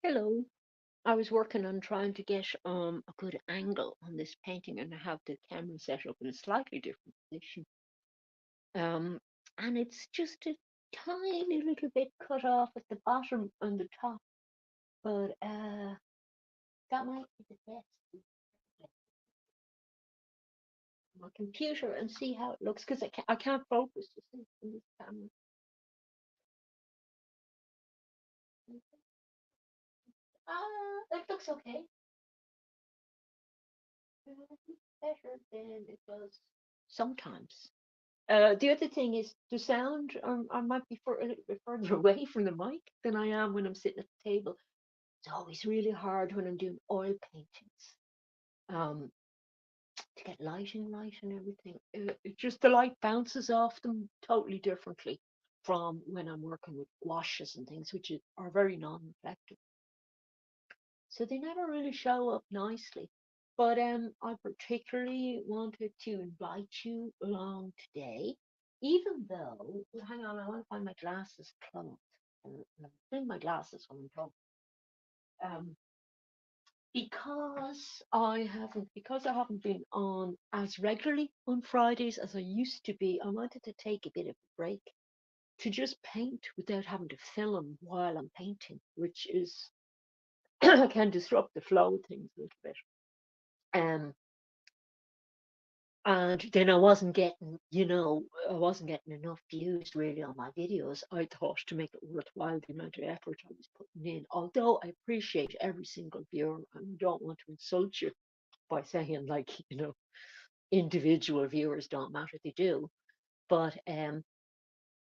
Hello. I was working on trying to get a good angle on this painting, and I have the camera set up in a slightly different position. Um, and it's just a tiny little bit cut off at the bottom and the top, but that might be the best. My computer and see how it looks because I can't focus you see in this camera. It looks okay. Better than it does sometimes. The other thing is the sound. I might be a little bit further away from the mic than I am when I'm sitting at the table. It's always really hard when I'm doing oil paintings um, to get lighting right and everything. It just the light bounces off them totally differently from when I'm working with washes and things, which are very non-reflective. So they never really show up nicely. But I particularly wanted to invite you along today, even though, hang on, I want to find my glasses closed. I'm putting my glasses when I'm talking. Um, because I haven't been on as regularly on Fridays as I used to be, I wanted to take a bit of a break to just paint without having to film while I'm painting, which is can disrupt the flow of things a little bit. Um, and then I wasn't getting enough views really on my videos. I thought to make it worthwhile the amount of effort I was putting in. Although I appreciate every single viewer and don't want to insult you by saying like, individual viewers don't matter. They do. But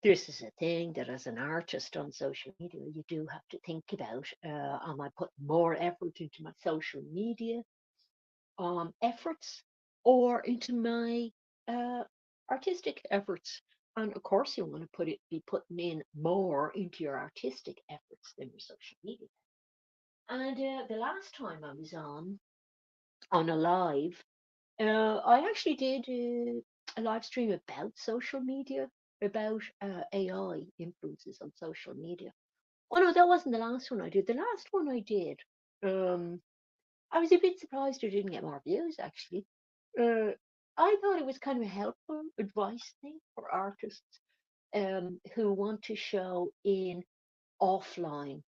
this is a thing that as an artist on social media, you do have to think about. Am I putting more effort into my social media efforts or into my uh, artistic efforts. And of course, you want to be putting in more into your artistic efforts than your social media. And the last time I was on a live, I actually did a live stream about social media, about AI influences on social media. Oh no, that wasn't the last one I did. The last one I did, um, I was a bit surprised I didn't get more views actually. Uh, I thought it was kind of a helpful advice thing for artists who want to show in offline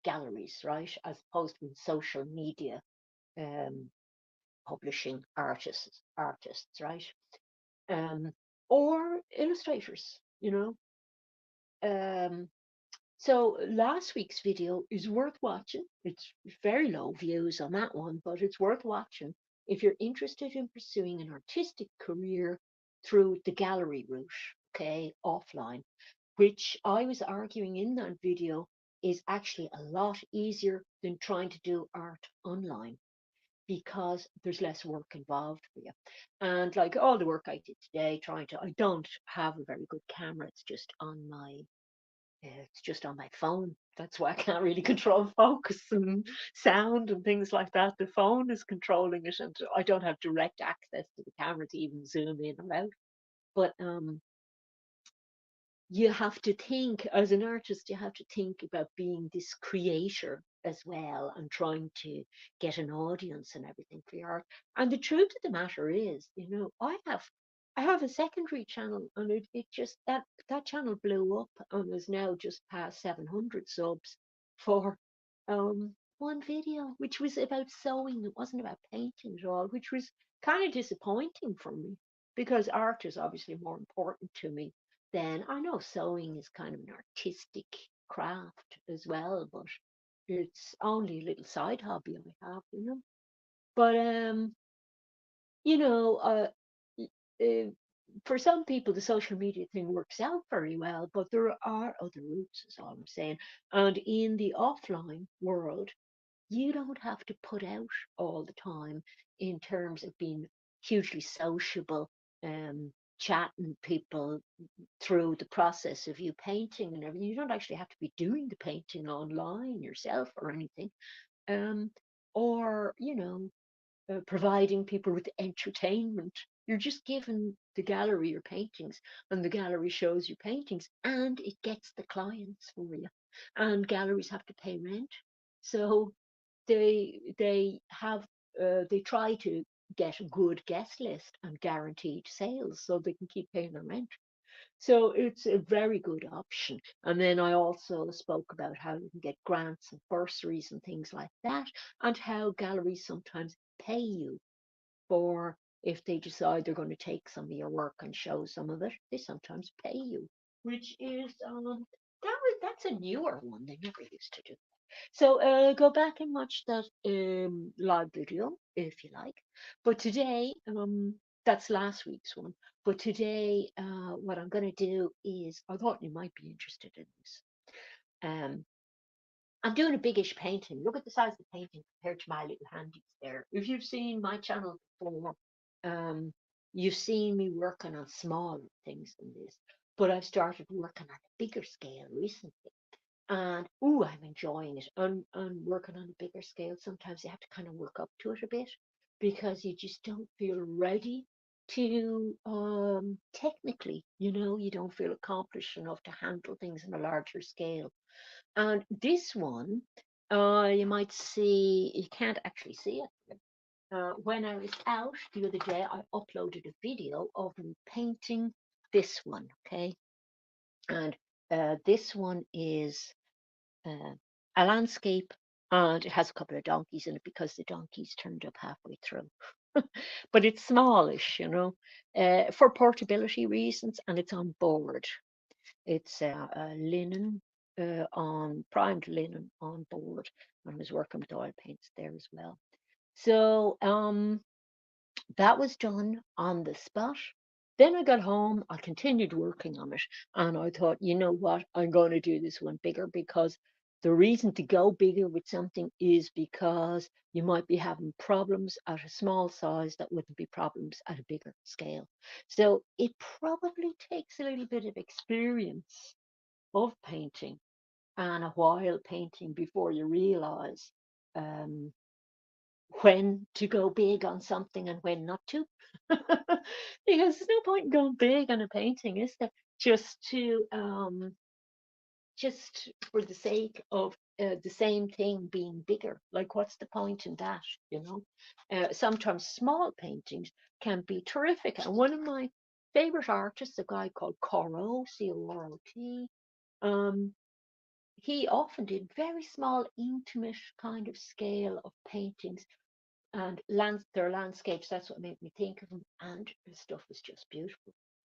galleries, right, as opposed to in social media um, publishing artists, right, um, or illustrators, Um, so last week's video is worth watching. It's very low views on that one, but it's worth watching if you're interested in pursuing an artistic career through the gallery route, okay, offline, which I was arguing in that video is actually a lot easier than trying to do art online because there's less work involved for you. And like all the work I did today, I don't have a very good camera. It's just on my phone. That's why I can't really control focus and sound and things like that. The phone is controlling it, and I don't have direct access to the camera to even zoom in or out. But you have to think, as an artist, you have to think about being this creator as well and trying to get an audience and everything for your art. And the truth of the matter is, I have a secondary channel, and it just that channel blew up and is now just past 700 subs for one video, which was about sewing. It wasn't about painting at all, which was kind of disappointing for me because art is obviously more important to me. Then I know sewing is kind of an artistic craft as well, but it's only a little side hobby I have. But you know, uh, for some people, the social media thing works out very well, but there are other routes, is all I'm saying. And in the offline world, you don't have to put out all the time in terms of being hugely sociable, chatting people through the process of you painting and everything. You don't actually have to be doing the painting online yourself or anything. Um, or, providing people with entertainment. You're just giving the gallery your paintings, and the gallery shows you paintings, and it gets the clients for you. And galleries have to pay rent. So they try to get a good guest list and guaranteed sales so they can keep paying their rent. So it's a very good option. And then I also spoke about how you can get grants and bursaries and things like that, and how galleries sometimes pay you for, if they decide they're going to take some of your work and show some of it, they sometimes pay you, which is that's a newer one. They never used to do. So go back and watch that live video if you like. But today, that's last week's one. But today, what I'm going to do is, I thought you might be interested in this. Um, I'm doing a biggish painting. Look at the size of the painting compared to my little handies there. If you've seen my channel before, um, you've seen me working on smaller things than this. But I've started working on a bigger scale recently. And I'm enjoying it. And working on a bigger scale, sometimes you have to kind of work up to it a bit because you just don't feel ready to technically, you don't feel accomplished enough to handle things on a larger scale. And this one, you might see, you can't actually see it. When I was out the other day, I uploaded a video of me painting this one, okay? And this one is uh, a landscape, and it has a couple of donkeys in it because the donkeys turned up halfway through. But it's smallish, for portability reasons, and it's on board. It's linen, on primed linen on board, and I was working with oil paints there as well. So that was done on the spot. Then I got home, I continued working on it, and I thought, you know what, I'm going to do this one bigger, because the reason to go bigger with something is because you might be having problems at a small size that wouldn't be problems at a bigger scale. So it probably takes a little bit of experience of painting and a while painting before you realize um, when to go big on something and when not to. Because there's no point in going big on a painting, is there? Just to just for the sake of the same thing being bigger. Like, what's the point in that? You know, sometimes small paintings can be terrific. And one of my favorite artists, a guy called Corot, Corot, um, he often did very small, intimate kind of scale of paintings, and their landscapes. That's what made me think of them, and the stuff was just beautiful.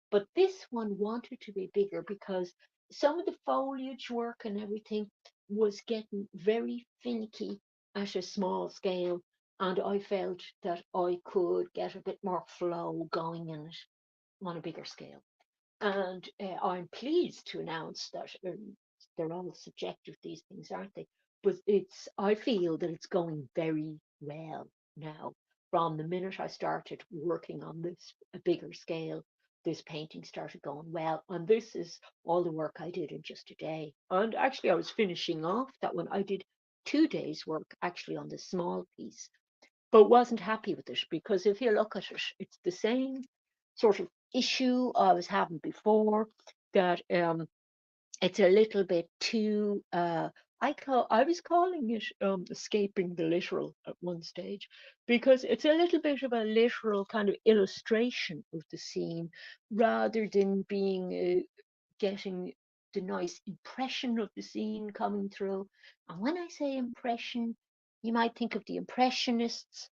But this one wanted to be bigger because some of the foliage work and everything was getting very finicky at a small scale, and I felt that I could get a bit more flow going in it on a bigger scale. And I'm pleased to announce that they're all subjective, these things, aren't they? But I feel that it's going very well now. From the minute I started working on this a bigger scale, this painting started going well. And this is all the work I did in just a day. And actually, I was finishing off that one. I did 2 days' work actually on this small piece, but wasn't happy with it, because if you look at it, it's the same sort of issue I was having before, that it's a little bit too I was calling it escaping the literal at one stage, because it's a little bit of a literal kind of illustration of the scene, rather than being getting the nice impression of the scene coming through. And when I say impression, you might think of the Impressionists.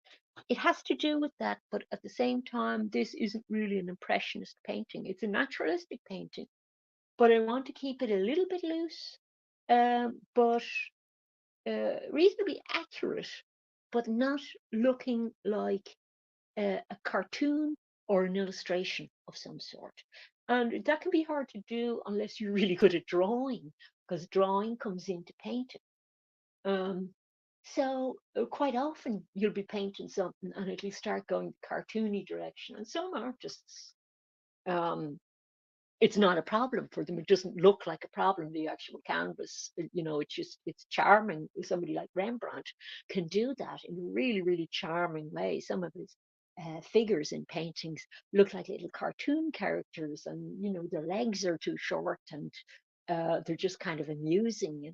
It has to do with that, but at the same time, this isn't really an Impressionist painting. It's a naturalistic painting, but I want to keep it a little bit loose, but reasonably accurate, but not looking like a cartoon or an illustration of some sort. And that can be hard to do unless you're really good at drawing, because drawing comes into painting. Um, so quite often you'll be painting something and it'll start going the cartoony direction. And some artists, um, it's not a problem for them. It doesn't look like a problem, the actual canvas. It's charming. Somebody like Rembrandt can do that in a really, really charming way. Some of his figures in paintings look like little cartoon characters, and their legs are too short, and they're just kind of amusing.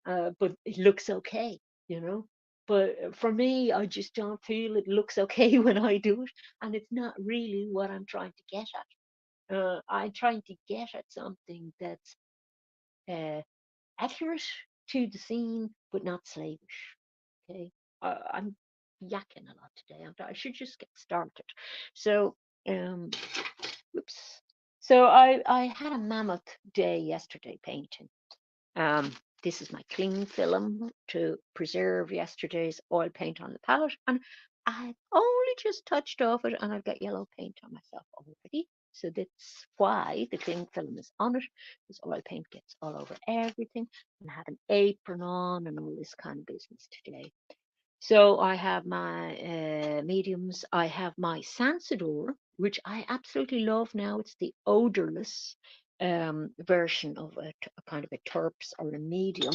But it looks okay. you know. But for me, I just don't feel it looks okay when I do it, and it's not really what I'm trying to get at. I'm trying to get at something that's uh, accurate to the scene, but not slavish. Okay, I'm yakking a lot today. I should just get started. So, um, whoops. So I had a mammoth day yesterday painting. Um, this is my cling film to preserve yesterday's oil paint on the palette, and I only just touched off it, and I've got yellow paint on myself already. So that's why the cling film is on it, because oil paint gets all over everything. And I have an apron on and all this kind of business today. So I have my mediums. I have my Sansador, which I absolutely love now. It's the odorless version of a kind of a terps or a medium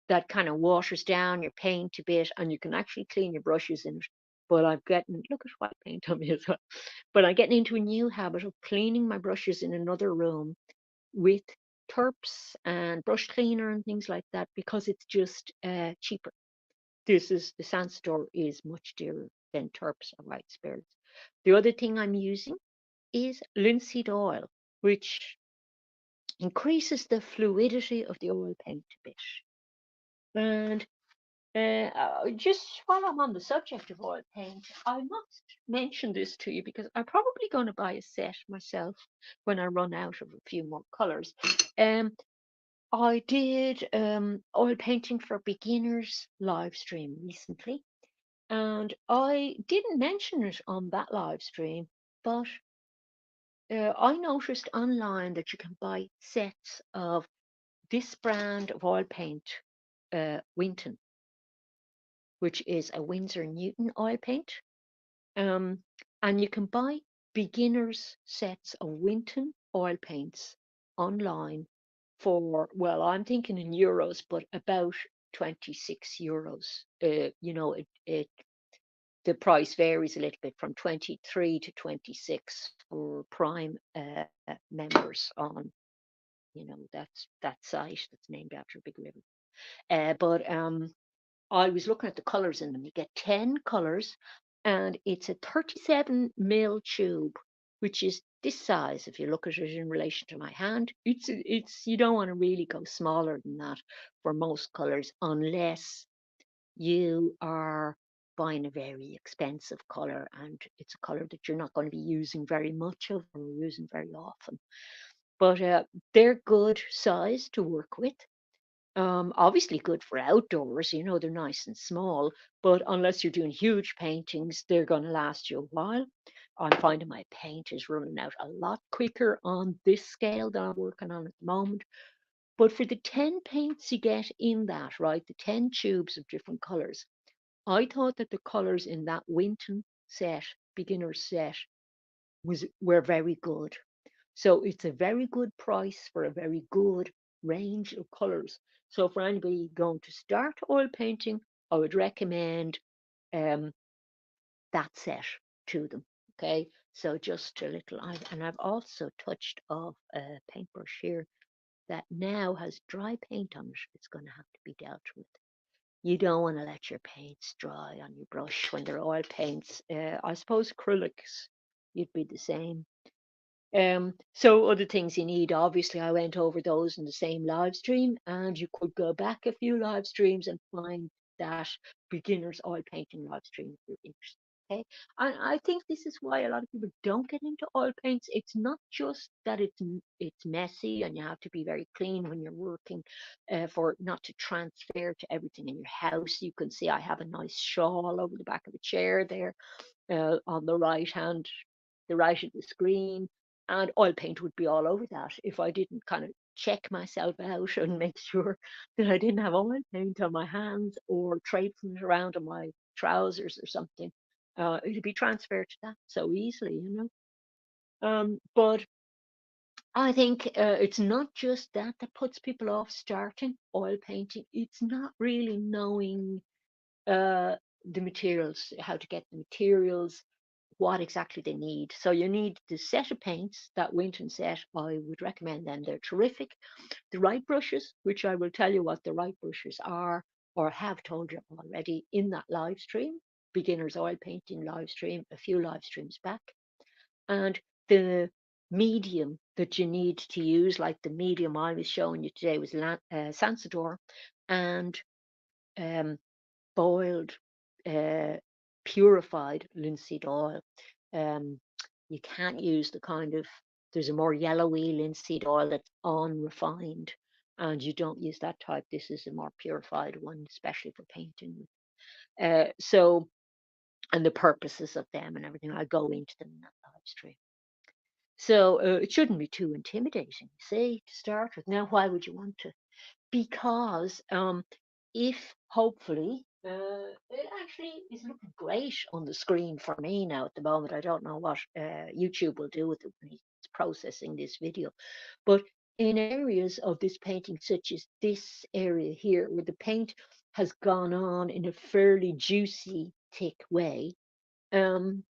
that kind of waters down your paint a bit, and you can actually clean your brushes in it. But I'm getting, look at white paint on me as well. But I'm getting into a new habit of cleaning my brushes in another room with terps and brush cleaner and things like that because it's just cheaper. This is the Sandstorm is much dearer than Terps or white spirits. The other thing I'm using is linseed oil, which increases the fluidity of the oil paint a bit. And just while I'm on the subject of oil paint, I must mention this to you because I'm probably going to buy a set myself when I run out of a few more colors. Um, I did oil painting for beginners live stream recently. And I didn't mention it on that live stream, but I noticed online that you can buy sets of this brand of oil paint, Winton, which is a Winsor Newton oil paint. Um, and you can buy beginners sets of Winton oil paints online for, well, I'm thinking in euros, but about 26 euros. The price varies a little bit from 23 to 26 for Prime members on, that site that's named after a big river. But I was looking at the colors in them. You get 10 colors, and it's a 37 mil tube, which is this size. If you look at it in relation to my hand, it's you don't want to really go smaller than that for most colors, unless you are buying a very expensive color and it's a color that you're not going to be using very much of or using very often. But they're good size to work with. Obviously good for outdoors, they're nice and small, but unless you're doing huge paintings, they're going to last you a while. I'm finding my paint is running out a lot quicker on this scale that I'm working on at the moment. But for the 10 paints you get in that, right, the 10 tubes of different colors, I thought that the colors in that Winton set, beginner set, were very good. So it's a very good price for a very good range of colors. So for anybody going to start oil painting, I would recommend um, that set to them. Okay, so just a little, and I've also touched off a paintbrush here that now has dry paint on it. It's going to have to be dealt with. You don't want to let your paints dry on your brush when they're oil paints. I suppose acrylics, you'd be the same. So other things you need, obviously, I went over those in the same live stream, and you could go back a few live streams and find that beginners oil painting live stream if you're interested. Okay, and I think this is why a lot of people don't get into oil paints. It's not just that it's messy and you have to be very clean when you're working, for not to transfer to everything in your house. You can see I have a nice shawl over the back of the chair there, on the right of the screen, and oil paint would be all over that if I didn't kind of check myself out and make sure that I didn't have oil paint on my hands or traipsing it around on my trousers or something. It'd be transferred to that so easily. But I think it's not just that puts people off starting oil painting. It's not really knowing uh, the materials, how to get the materials, what exactly they need. So you need the set of paints, that Winton set. I would recommend them. They're terrific. The right brushes, which I will tell you what the right brushes are or have told you already in that live stream, beginners oil painting live stream, a few live streams back. And the medium that you need to use, like the medium I was showing you today, was Sansador and um, boiled, uh, purified linseed oil. Um, you can't use the kind of, there's a more yellowy linseed oil that's unrefined, and you don't use that type. This is a more purified one, especially for painting. So, and the purposes of them and everything, I go into them in that live stream. So it shouldn't be too intimidating, you see, to start with. Now, why would you want to? Because if hopefully it actually is looking great on the screen for me now at the moment. I don't know what YouTube will do with it when it's processing this video, but in areas of this painting, such as this area here, where the paint has gone on in a fairly juicy, thick way, um,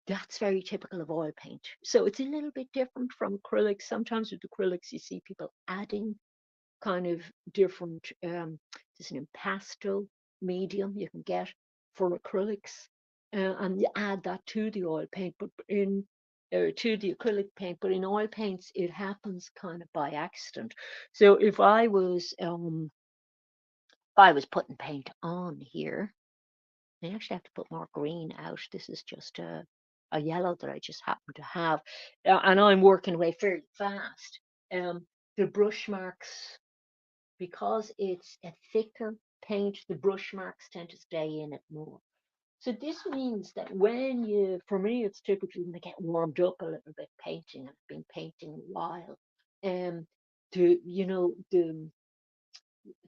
that's very typical of oil paint. So it's a little bit different from acrylics. Sometimes with acrylics, you see people adding kind of different, there's an impasto medium you can get for acrylics, and you add that to the oil paint, but to the acrylic paint, but in oil paints, it happens kind of by accident. So if I was putting paint on here, I actually have to put more green out. This is just a yellow that I just happen to have. And I'm working away fairly fast. The brush marks, because it's a thicker paint, the brush marks tend to stay in it more. So this means that for me, it's typically when I get warmed up a little bit painting. I've been painting a while. Um,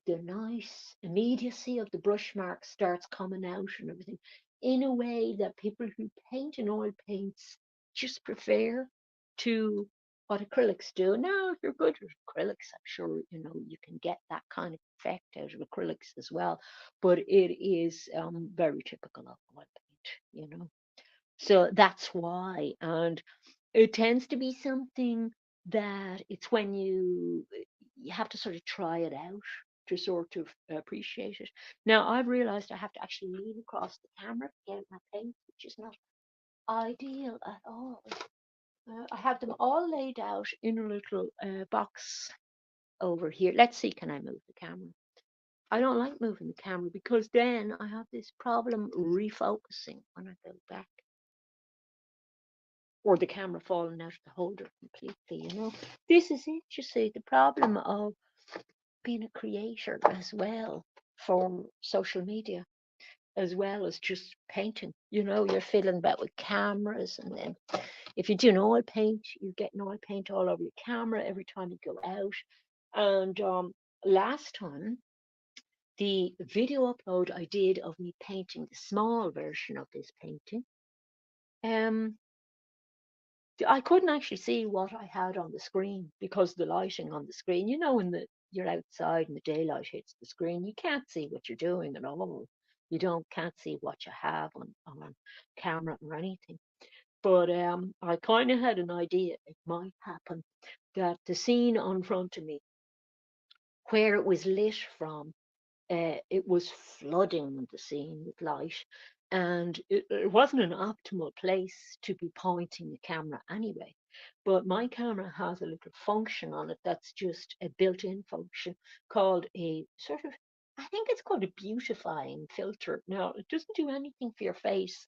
the nice immediacy of the brush mark starts coming out and everything in a way that people who paint in oil paints just prefer to what acrylics do. Now, if you're good at acrylics, I'm sure you can get that kind of effect out of acrylics as well. But it is very typical of oil paint. So that's why, and it tends to be something that it's when you have to sort of try it out to sort of appreciate it. Now, I've realized I have to actually lean across the camera to get my paint, which is not ideal at all. I have them all laid out in a little box over here. Let's see, can I move the camera? I don't like moving the camera because then I have this problem refocusing when I go back, or the camera falling out of the holder completely. This is it, you see, the problem of being a creator as well for social media, as well as just painting. You're fiddling about with cameras, and then if you're doing oil paint, you're getting oil paint all over your camera every time you go out. And last time, the video upload I did of me painting the small version of this painting, um, I couldn't actually see what I had on the screen because the lighting on the screen, when you're outside and the daylight hits the screen, you can't see what you're doing at all. You can't see what you have on camera or anything. But I kind of had an idea it might happen that the scene on front of me, where it was lit from, it was flooding the scene with light, and it wasn't an optimal place to be pointing the camera anyway. But my camera has a little function on it that's just a built-in function called a sort of, I think it's called a beautifying filter. Now, it doesn't do anything for your face,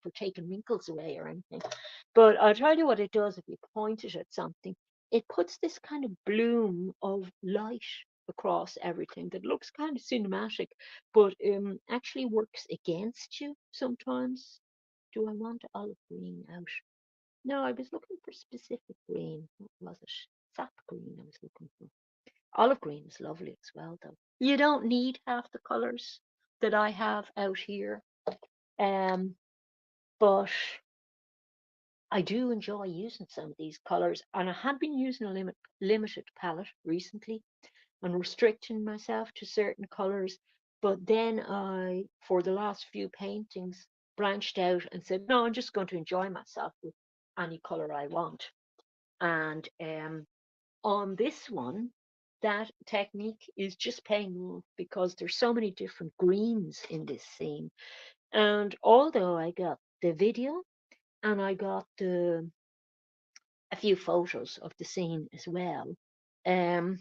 for taking wrinkles away or anything, but I'll tell you what it does. If you point it at something, it puts this kind of bloom of light across everything that looks kind of cinematic, but actually works against you sometimes. Do I want olive green out? No, I was looking for specific green. What was it? Sap green I was looking for. Olive green is lovely as well, though. You don't need half the colours that I have out here. Um, but I do enjoy using some of these colours, and I have been using a limited palette recently and restricting myself to certain colors. But then for the last few paintings, branched out and said, no, I'm just going to enjoy myself with any color I want. And on this one, that technique is just paying off because there's so many different greens in this scene. And although I got the video and I got a few photos of the scene as well, um,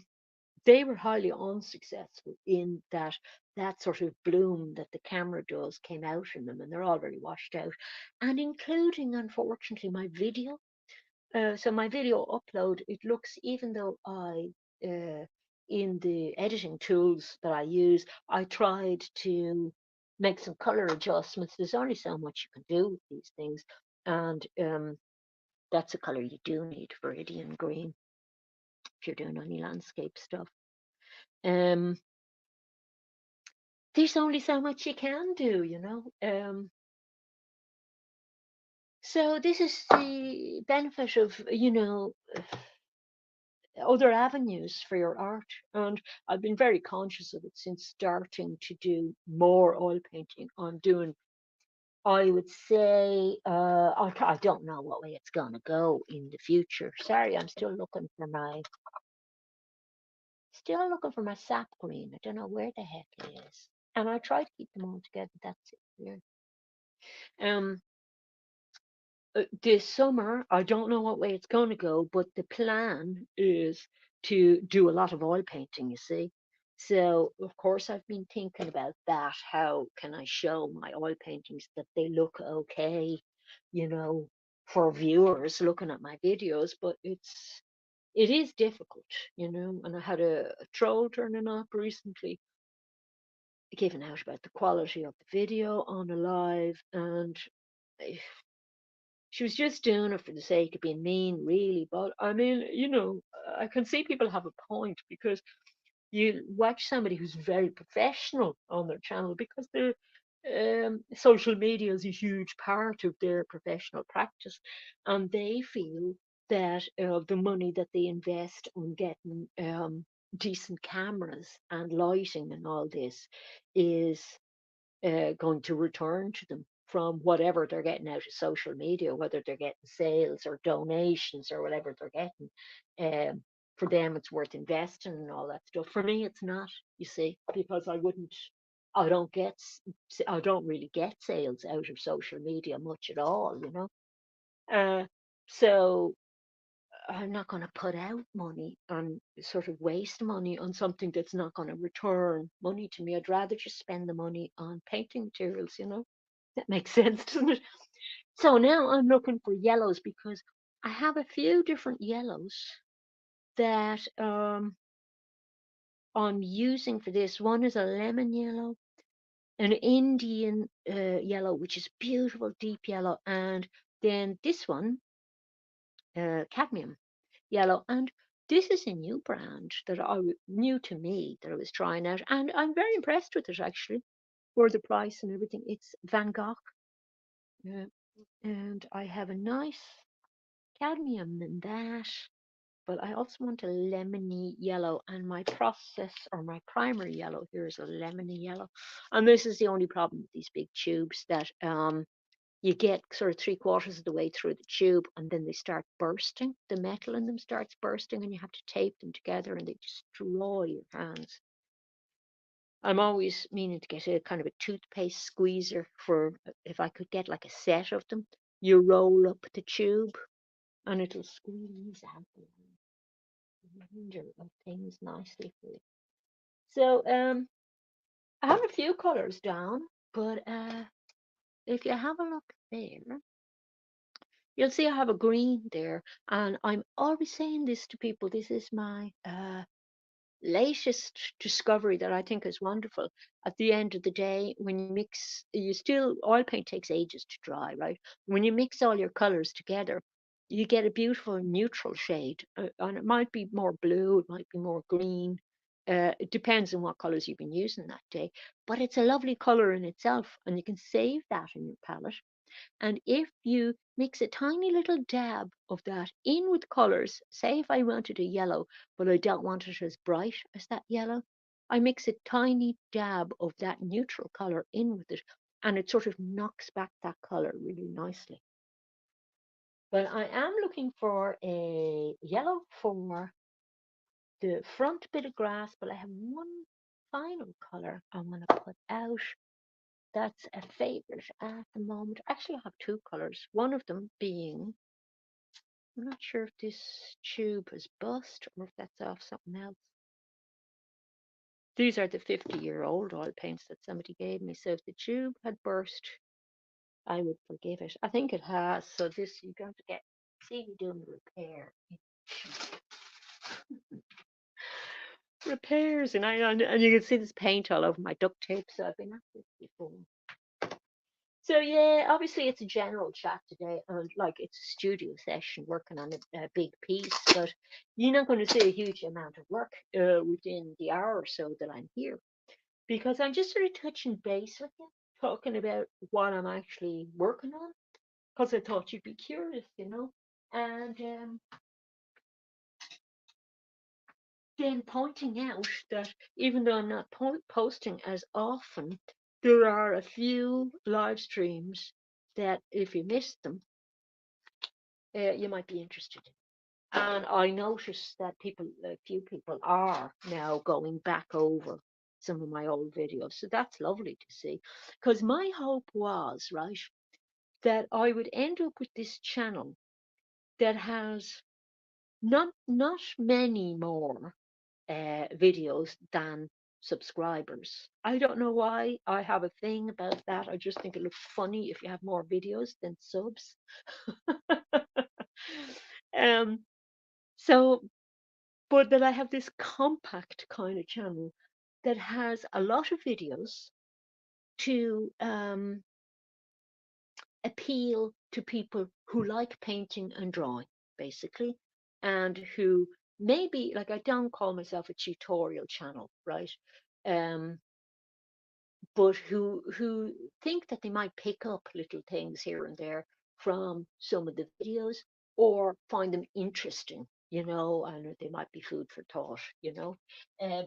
they were highly unsuccessful in that that sort of bloom that the camera does came out in them, and they're all very washed out, and including, unfortunately, my video. So my video upload, it looks, even though in the editing tools that I use, I tried to make some color adjustments. There's only so much you can do with these things, and that's a color you do need, viridian green, if you're doing any landscape stuff. Um, there's only so much you can do, you know. So this is the benefit of, other avenues for your art. And I've been very conscious of it since starting to do more oil painting. I'm doing, I would say, I don't know what way it's going to go in the future. Sorry, I'm still looking for my sap green. I don't know where the heck it is. And I try to keep them all together. That's it. Yeah. Um, this summer, I don't know what way it's going to go, but the plan is to do a lot of oil painting, you see. So, of course, I've been thinking about that. How can I show my oil paintings that they look okay, you know, for viewers looking at my videos? But it is difficult, And I had a troll turning up recently, giving out about the quality of the video on a live, and eh, she was just doing it for the sake of being mean, really. But I mean, I can see people have a point, because you watch somebody who's very professional on their channel, because the social media is a huge part of their professional practice, and they feel that the money that they invest on getting decent cameras and lighting and all this is going to return to them from whatever they're getting out of social media, whether they're getting sales or donations or whatever they're getting. For them, it's worth investing and all that stuff. For me, it's not, you see, because I don't get, I don't really get sales out of social media much at all, Uh, so I'm not going to put out money and sort of waste money on something that's not going to return money to me. I'd rather just spend the money on painting materials. That makes sense, doesn't it? So now I'm looking for yellows, because I have a few different yellows that I'm using for this. One is a lemon yellow, an Indian yellow, which is beautiful, deep yellow, and then this one, cadmium yellow. And this is a new brand that new to me, that I was trying out, and I'm very impressed with it, actually, for the price and everything. It's Van Gogh, uh, and I have a nice cadmium in that, but I also want a lemony yellow, and my process, or my primary yellow here, is a lemony yellow. And this is the only problem with these big tubes, that you get sort of three-quarters of the way through the tube, and then they start bursting. The metal in them starts bursting, and you have to tape them together, and they destroy your hands. I'm always meaning to get a kind of a toothpaste squeezer, for if I could get like a set of them. You roll up the tube, and it'll squeeze out the remainder of things nicely for you. So I have a few colors down, but if you have a look there, you'll see I have a green there, and I'm always saying this to people. This is my latest discovery that I think is wonderful. At the end of the day, when you mix, oil paint takes ages to dry, right? When you mix all your colors together, you get a beautiful neutral shade, and it might be more blue, it might be more green. It depends on what colors you've been using that day, but it's a lovely color in itself, and you can save that in your palette. And if you mix a tiny little dab of that in with colors, say if I wanted a yellow, but I don't want it as bright as that yellow, I mix a tiny dab of that neutral color in with it, and it sort of knocks back that color really nicely. But I am looking for a yellow for the front bit of grass, but I have one final color I want to put out. That's a favorite at the moment. Actually, I have two colors. One of them being, I'm not sure if this tube has bust or if that's off something else. These are the 50-year-old oil paints that somebody gave me. So if the tube had burst, I would forgive it. I think it has. So this, you're going to get, see me doing the repair. Repairs, and you can see this paint all over my duct tape. So I've been at this before. So yeah, obviously it's a general chat today, and like it's a studio session working on a big piece, but you're not going to see a huge amount of work within the hour or so that I'm here, because I'm just sort of touching base with you, talking about what I'm actually working on, because I thought you'd be curious, and then pointing out that even though I'm not posting as often, there are a few live streams that if you missed them, you might be interested in. And I noticed that a few people are now going back over some of my old videos. So that's lovely to see. Because my hope was, right, that I would end up with this channel that has not many more videos than subscribers. I don't know why I have a thing about that. I just think it looks funny if you have more videos than subs. um, so, but that I have this compact kind of channel that has a lot of videos to appeal to people who like painting and drawing, basically, and who maybe, like, I don't call myself a tutorial channel, right? Um, but who think that they might pick up little things here and there from some of the videos or find them interesting, and they might be food for thought,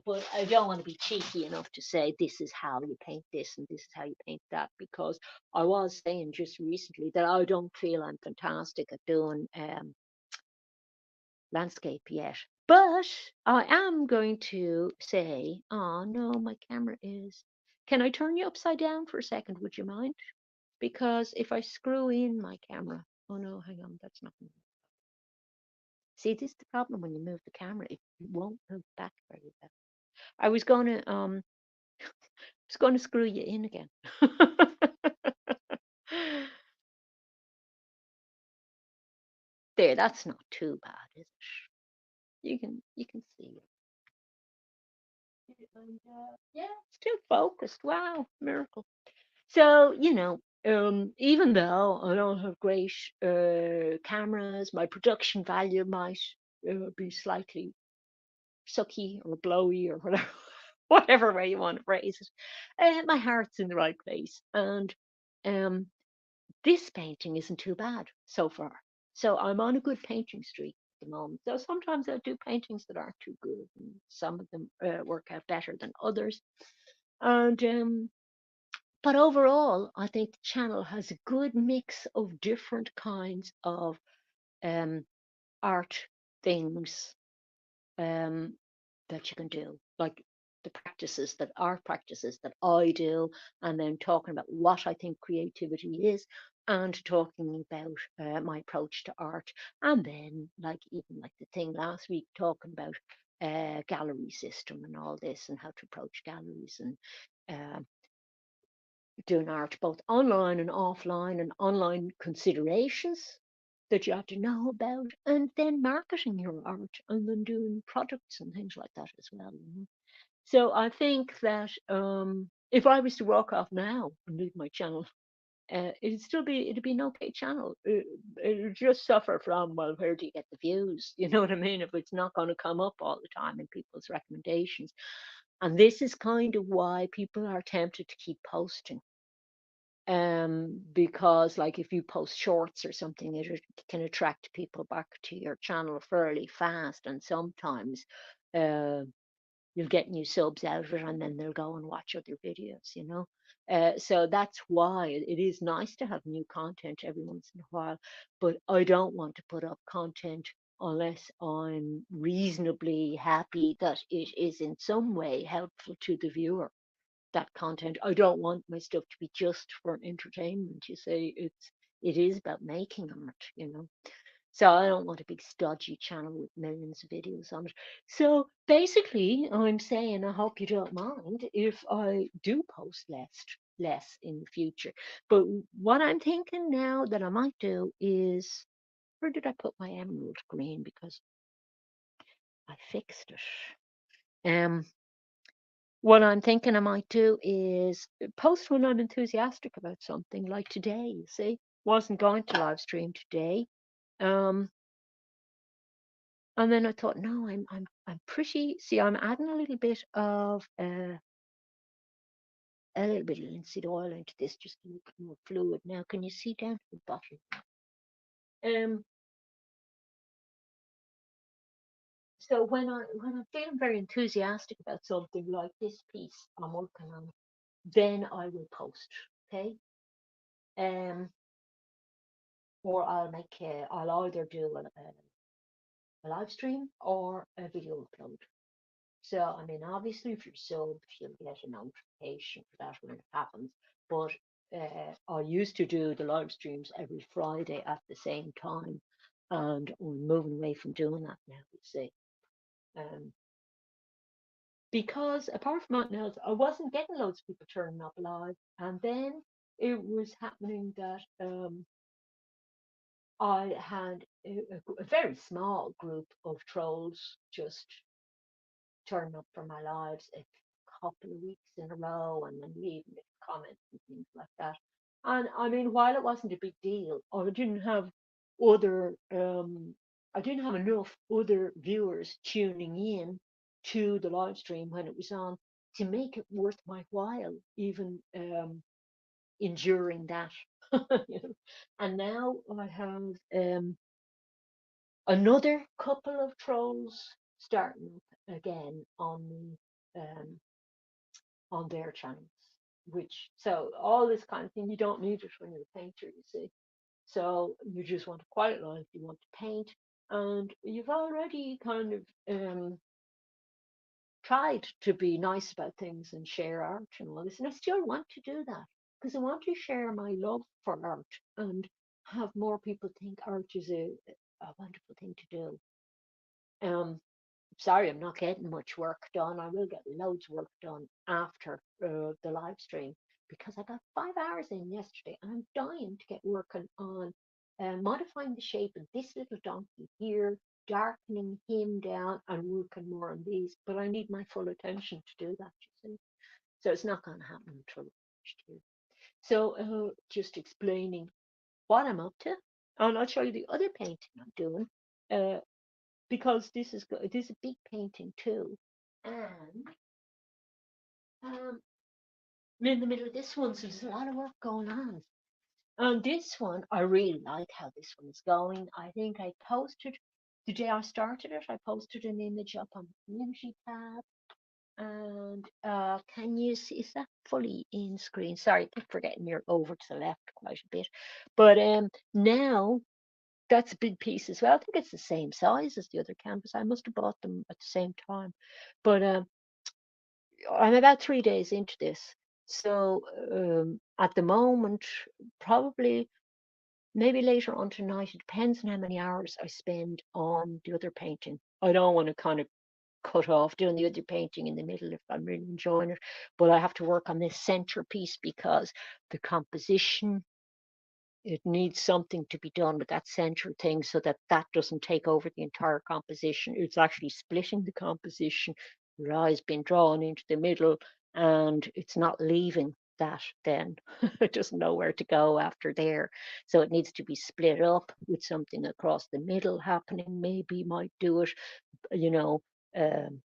but I don't want to be cheeky enough to say this is how you paint this and this is how you paint that, because I was saying just recently that I don't feel I'm fantastic at doing landscape yet. But I am going to say, oh no, my camera is. Can I turn you upside down for a second? Would you mind? Because if I screw in my camera, oh no, hang on, that's not. See, this is the problem when you move the camera; it won't move back very well. I was going to screw you in again. There, that's not too bad, is it? You can see it. And yeah, still focused. Wow, miracle. So, even though I don't have great cameras, my production value might be slightly sucky or blowy or whatever, whatever way you want to phrase it. My heart's in the right place. And um, this painting isn't too bad so far. So I'm on a good painting streak at the moment. So sometimes I do paintings that aren't too good, and some of them work out better than others. And but overall, I think the channel has a good mix of different kinds of um, art things um, that you can do, like the practices that art practices that I do, and then talking about what I think creativity is, and talking about my approach to art, and then like even like the thing last week talking about gallery system and all this and how to approach galleries and uh, doing art both online and offline and online considerations that you have to know about, and then marketing your art and then doing products and things like that as well. So I think that if I was to walk off now and leave my channel, it'd be an okay channel. It'll just suffer from, well, where do you get the views? You know what I mean? If it's not going to come up all the time in people's recommendations. And this is kind of why people are tempted to keep posting, because like if you post shorts or something, it can attract people back to your channel fairly fast, and sometimes uh, you'll get new subs out of it and then they'll go and watch other videos. So that's why it is nice to have new content every once in a while, but I don't want to put up content unless I'm reasonably happy that it is in some way helpful to the viewer. That content, I don't want my stuff to be just for entertainment. You see, it is about making art, you know. So I don't want a big stodgy channel with millions of videos on it. So basically, I'm saying I hope you don't mind if I do post less in the future. But what I'm thinking now that I might do is, where did I put my emerald green? Because I fixed it. What I'm thinking I might do is post when I'm enthusiastic about something, like today. You see, wasn't going to live stream today. Um, And then I thought, no, I'm pretty. See, I'm adding a little bit of linseed oil into this just to make it more fluid. Now, can you see down to the bottom? Um, so when I'm feeling very enthusiastic about something like this piece I'm working on, then I will post. Okay. Um, or I'll either do a live stream or a video upload. So, I mean, obviously, if you're subbed, you'll get a notification for that when it happens. But I used to do the live streams every Friday at the same time, and I'm moving away from doing that now, you see. Um, because apart from that, else, I wasn't getting loads of people turning up live, and then it was happening that I had a very small group of trolls just turn up for my lives a couple of weeks in a row and then leaving comments and things like that. And I mean, while it wasn't a big deal, other I didn't have enough other viewers tuning in to the live stream when it was on to make it worth my while, even enduring that. You know? And now I have another couple of trolls starting up again on their channels. Which so all this kind of thing, you don't need it when you're a painter, you see. So you just want a quiet life, you want to paint, and you've already kind of tried to be nice about things and share art and all this, and I still want to do that because I want to share my love for art and have more people think art is a wonderful thing to do. Um, Sorry, I'm not getting much work done. I will get loads of work done after the live stream because I got 5 hours in yesterday and I'm dying to get working on modifying the shape of this little donkey here, darkening him down and working more on these. But I need my full attention to do that, you see. So it's not going to happen until next year. So just explaining what I'm up to. And I'll show you the other painting I'm doing. Uh, because this is a big painting too, and I'm in the middle of this one, so there's a lot of work going on. And this one, I really like how this one is going. I think I posted the day I started it. I posted an image up on the community tab, and can you see? Is that fully in screen? Sorry, I keep forgetting you're over to the left quite a bit, but now that's a big piece as well. I think it's the same size as the other canvas. I must have bought them at the same time. But I'm about 3 days into this. So at the moment, probably maybe later on tonight, it depends on how many hours I spend on the other painting. I don't want to kind of cut off doing the other painting in the middle if I'm really enjoying it. But I have to work on this centerpiece because the composition, it needs something to be done with that center thing so that that doesn't take over the entire composition. It's actually splitting the composition. Your eye's been drawn into the middle and it's not leaving that then. It doesn't know where to go after there. So it needs to be split up with something across the middle happening. Maybe might do it, you know. Um,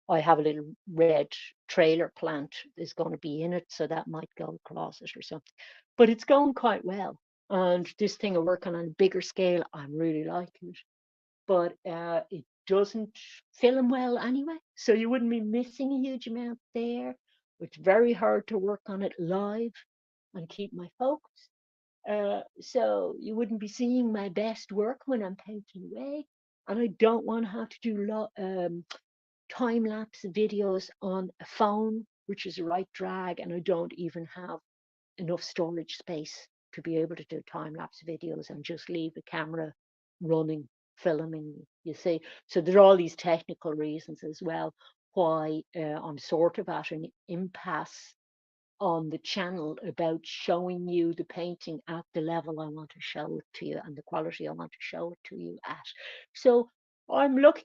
I have a little red trailer plant is going to be in it, so that might go across it or something. But it's going quite well. And this thing of working on a bigger scale, I'm really liking it. But it doesn't film well anyway, so you wouldn't be missing a huge amount there. It's very hard to work on it live and keep my focus. So you wouldn't be seeing my best work when I'm painting away. and I don't want to have to do time lapse videos on a phone, which is a right drag, and I don't even have enough storage space to be able to do time lapse videos and just leave the camera running, filming, you see. So there are all these technical reasons as well why I'm sort of at an impasse on the channel about showing you the painting at the level I want to show it to you and the quality I want to show it to you at. So I'm lucky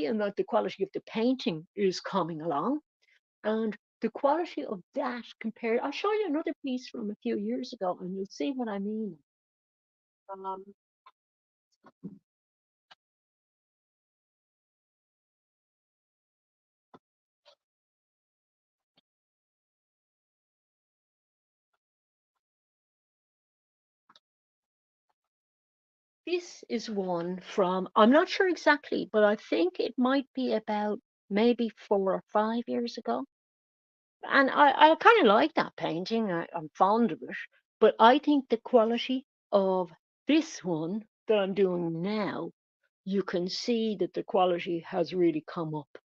in that the quality of the painting is coming along, and the quality of that compared, I'll show you another piece from a few years ago and you'll see what I mean. Um, this is one from, I'm not sure exactly, but I think it might be about maybe 4 or 5 years ago. And I kind of like that painting. I'm fond of it. But I think the quality of this one that I'm doing now, you can see that the quality has really come up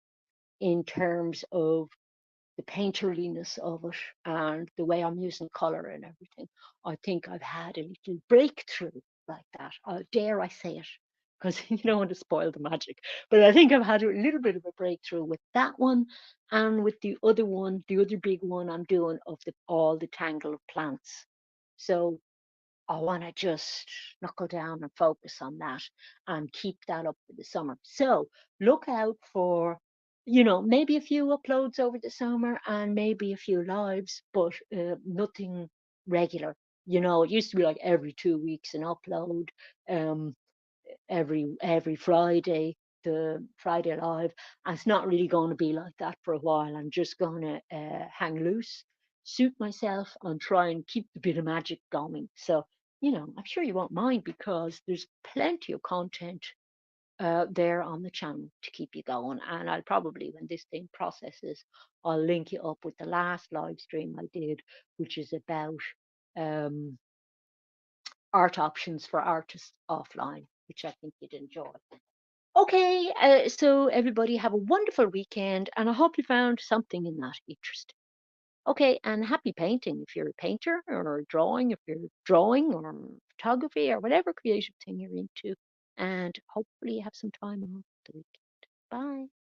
in terms of the painterliness of it and the way I'm using color and everything. I think I've had a little breakthrough like that. Dare I say it? Because you don't want to spoil the magic. But I think I've had a little bit of a breakthrough with that one and with the other one, the other big one I'm doing of all the tangle of plants. So I want to just knuckle down and focus on that and keep that up for the summer. So look out for, maybe a few uploads over the summer and maybe a few lives, but nothing regular. It used to be like every 2 weeks an upload. Um, every Friday, the Friday Live. And it's not really going to be like that for a while. I'm just going to hang loose, suit myself, and try and keep the bit of magic going. So, I'm sure you won't mind because there's plenty of content there on the channel to keep you going. And I'll probably, when this thing processes, I'll link you up with the last live stream I did, which is about um, art options for artists offline, which I think you'd enjoy. Okay, so everybody have a wonderful weekend, and I hope you found something in that interesting. Okay, and happy painting if you're a painter, or drawing if you're drawing, or photography, or whatever creative thing you're into. And hopefully you have some time off the weekend. Bye.